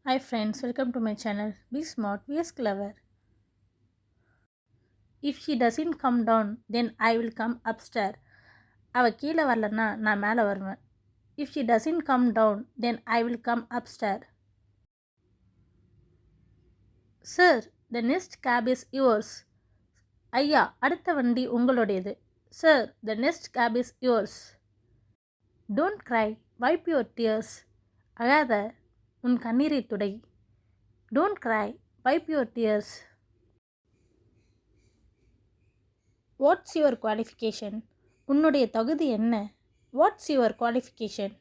Hi friends, welcome to my channel. Be smart, be clever. If she doesn't come down, then I will come upstairs. அவ கீழே வரலன்னா நான் மேலே வருவேன். If she doesn't come down, then I will come upstairs. Sir, the next cab is yours. ஐயா, அடுத்த வண்டி உங்களுடையது. Sir, the next cab is yours. Don't cry, wipe your tears. அழாத, உன் கண்ணீரை துடை. Don't cry, wipe your tears. What's your qualification? உன்னுடைய தகுதி என்ன? What's your qualification?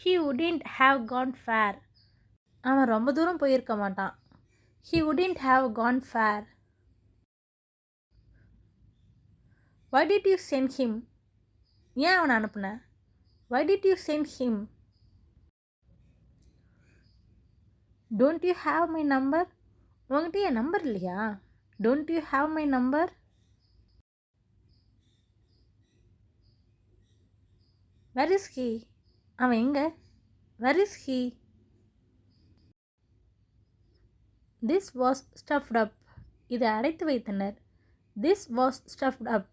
He wouldn't have gone far. அவன் ரொம்ப தூரம் போயிருக்க மாட்டான். He wouldn't have gone far. Why did you send him? ஏன் அவனை அனுப்புன? Why did you send him? Don't you have my number? உங்ககிட்ட என் நம்பர் இல்லையா? Don't you have my number? Where is he? அவன் எங்க? Where is he? This was stuffed up. இதை அடைத்து வைத்தனர். This was stuffed up.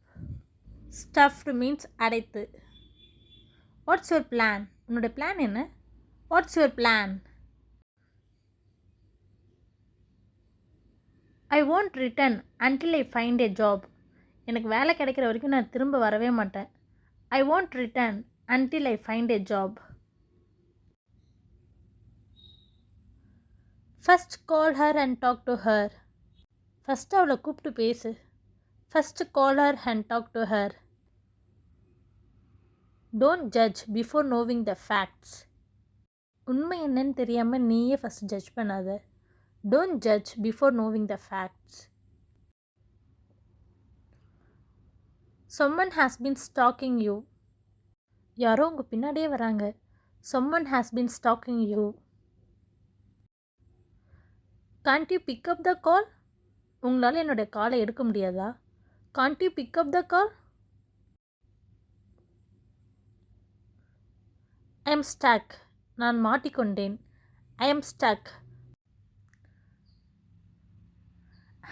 Stuffed means அடைத்து. What's your plan? உன்னோட பிளான் என்ன? What's your plan? I won't return until I find a job. எனக்கு வேலை கிடைக்கிற வரைக்கும் நான் திரும்ப வரவே மாட்டேன். I won't return until I find a job. First call her and talk to her. First அவளை கூப்பிட்டு பேசு. First call her and talk to her. Don't judge before knowing the facts. உண்மை என்னன்னு தெரியாமல் நீயே ஃபஸ்ட் ஜட்ஜ் பண்ணாத. Don't judge before knowing the facts. someone has been stalking you. யாரோ உங்கள் பின்னாடியே வராங்க. someone has been stalking you. can't you pick up the call? உங்களால் என்னுடைய காலை எடுக்க முடியாதா? can't you pick up the call? I am stuck. நான் மாட்டிக்கொண்டேன். I am stuck.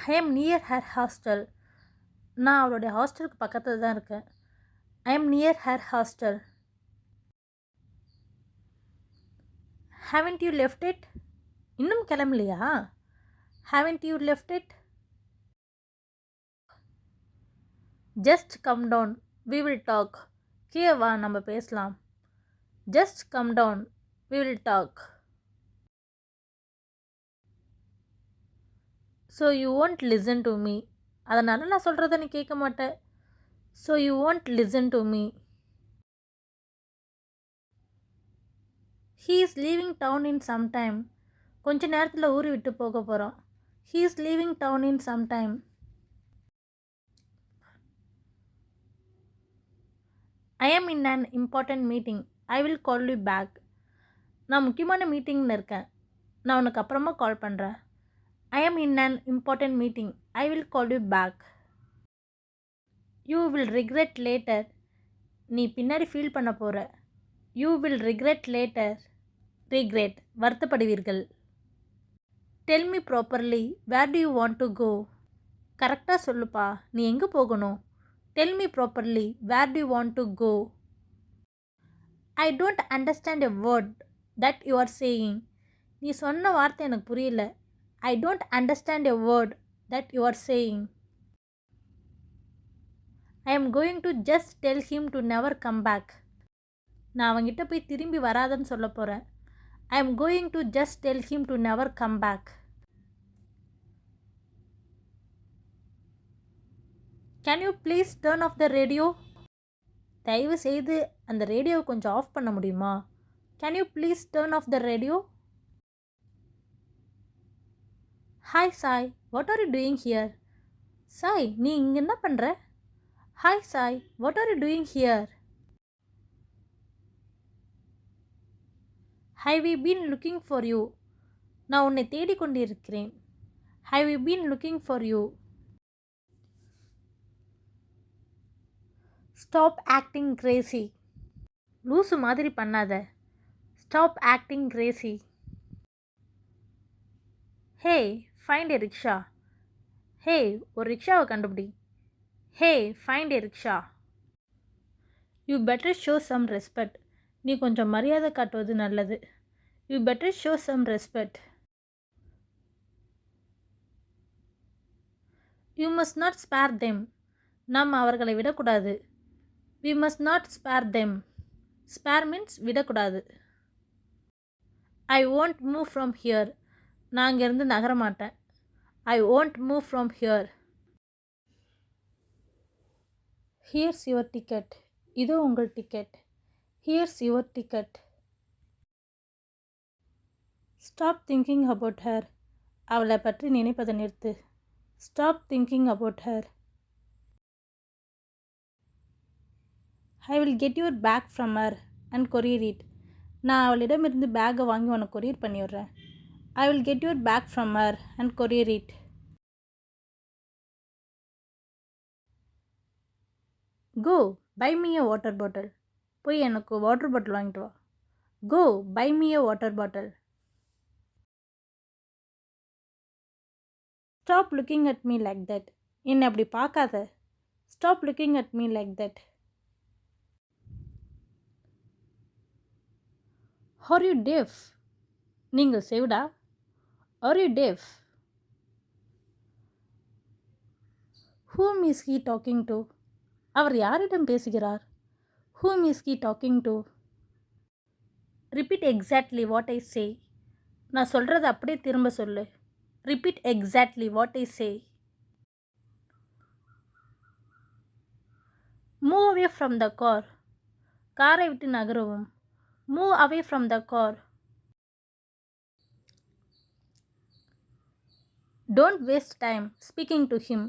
I am near her hostel. நான் அவளுடைய ஹாஸ்டலுக்கு பக்கத்தில் தான் இருக்கேன். I am near her hostel. haven't you left it? இன்னும் கிளம்பலையா? haven't you left it? just come down, we will talk. கீழே வா, நம்ம பேசலாம். just come down, we will talk. so you won't listen to me. அதனால் நான் சொல்கிறத நீ கேட்க மாட்டேன். so you won't listen to me. he is leaving town in some time. கொஞ்ச நேரத்தில் ஊர் விட்டு போக போகிறோம். he is leaving town in some time. I am in an important meeting. I will call you back. நான் முக்கியமான மீட்டிங்கில் இருக்கேன். நான் உனக்கு அப்புறமா கால் பண்ணுறேன். I am in an important meeting. I will call you back. You will regret later. நீ பின்னாடி ஃபீல் பண்ண போகிற. You will regret later. regret வருத்தப்படுவீர்கள். Tell me properly. Where do you want to go? கரெக்டாக சொல்லுப்பா, நீ எங்கே போகணும்? Tell me properly. Where do you want to go? I don't understand a word that you are saying. நீ சொன்ன வார்த்தை எனக்கு புரியல. I don't understand a word that you are saying. I am going to just tell him to never come back. நான் அவங்கிட்ட போய் திரும்பி வராதன்னு சொல்ல போகிறேன். I am going to just tell him to never come back. Can you please turn off the radio? தயவு செய்து அந்த ரேடியோவை கொஞ்சம் ஆஃப் பண்ண முடியுமா? Can you please turn off the radio? Hi Sai, what are you doing here? Sai, நீ இங்கே என்ன பண்ணுற? Hi Sai, what are you doing here? Have we been looking for you? நான் உன்னை தேடிக்கொண்டிருக்கிறேன். Have we been looking for you? Stop acting crazy. லூசு மாதிரி பண்ணாத. Stop acting crazy. Hey, find a rickshaw. Hey, ஒரு ரிக்ஷாவை கண்டுபிடி. Hey, find a rickshaw. You better show some respect. நீ கொஞ்சம் மரியாதை காட்டுவது நல்லது. You better show some respect. You must not spare them. நாம் அவர்களை விடக்கூடாது. We must not spare them. Spare means விடக்கூடாது. I won't move from here. நான் இங்கேருந்து நகர மாட்டேன். I won't move from here. Here's your ticket. இதோ உங்கள் ticket. Hears your ticket. Stop thinking about her. அவளை பற்றி நினைப்பதை நிறுத்து. Stop thinking about her. I will get your bag from her and courier it. நான் அவளிடமிருந்து பேக்கை வாங்கி உனக்கு கொரியர் பண்ணி விட்றேன். I will get your bag from her and courier it. Go buy me a water bottle. போய் எனக்கு water bottle வாங்கிட்டு வா. Go buy me a water bottle. Stop looking at me like that. என்னை அப்படி பார்க்காத. Stop looking at me like that. Are you deaf. நீங்கள் செவிடா. Are you deaf. Whom is he talking to. அவர் யாரிடம் பேசுகிறார். Whom is he talking to. Repeat exactly what I say. நான் சொல்கிறத அப்படியே திரும்ப சொல்லு. Repeat exactly what I say. Move away from the car. காரை விட்டு நகரவும். Move away from the car. Don't waste time speaking to him.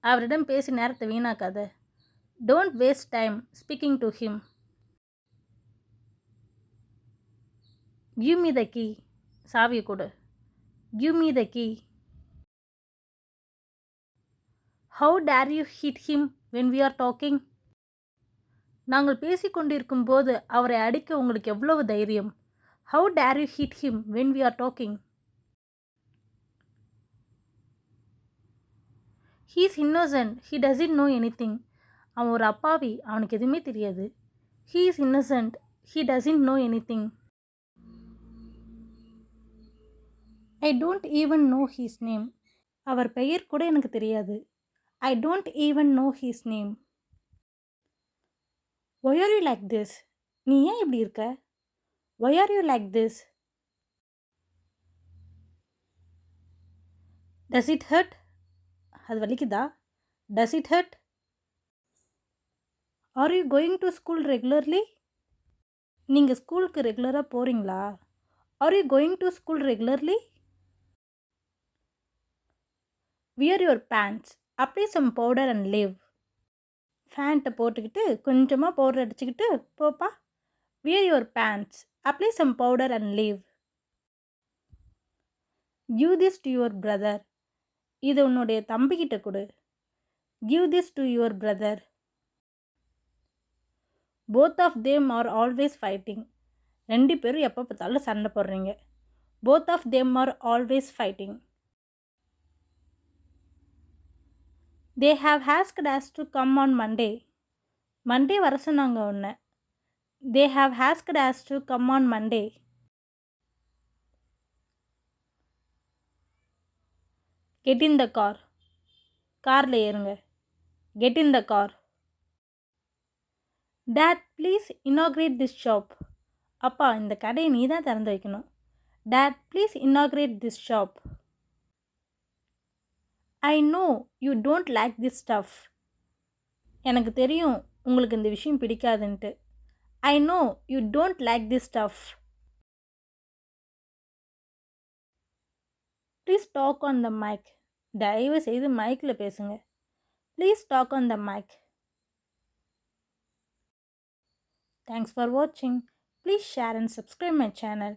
அவரிடம் பேசி நேரத்தை வீணாக்காத. Don't waste time speaking to him. Give me the key. சாவியை கொடு. Give me the key. How dare you hit him when we are talking. நாங்கள் பேசிக்கொண்டிருக்கும் போது அவரை அடிக்க உங்களுக்கு எவ்வளவு தைரியம். How dare you hit him when we are talking. He is innocent he doesn't know anything. அவன் ஒரு அப்பாவி, அவனுக்கு எதுவுமே தெரியாது. He is innocent he doesn't know anything. I don't even know his name. அவர் பெயர் கூட எனக்கு தெரியாது. I don't even know his name. Why are you like this. நீ ஏன் இப்படி இருக்க. Why are you like this. Does it hurt. அது வலிக்குதா. Does it hurt. Are you going to school regularly. நீங்கள் ஸ்கூலுக்கு ரெகுலராக போகிறீங்களா. Are you going to school regularly. Wear your pants apply some powder and leave. ஃபேண்ட்டை போட்டுக்கிட்டு கொஞ்சமாக powder அடிச்சுக்கிட்டு போப்பா. Wear your pants apply some powder and leave. Give this to your brother. இது உன்னுடைய தம்பிக்கிட்ட கொடு. Give this to your brother. Both of them are always fighting. ரெண்டு பேரும் எப்போ பார்த்தாலும் சண்டை போடுறீங்க. Both of them are always fighting. They have asked us to come on Monday. Monday வர சொன்னாங்க உன்னை. They have asked us to come on Monday. Get in the car. காரில் ஏறுங்க. Get in the car. Dad please inaugurate this shop. அப்பா இந்த கடையை நீ தான் திறந்து வைக்கணும். Dad please inaugurate this shop. I know you don't like this stuff. எனக்கு தெரியும் உங்களுக்கு இந்த விஷயம் பிடிக்காதுன்ட்டு. I know you don't like this stuff. Please talk on the mic. தயவு செய்து மைக்கில் பேசுங்க. Please talk on the mic. Thanks for வாட்சிங். Please share and subscribe my channel.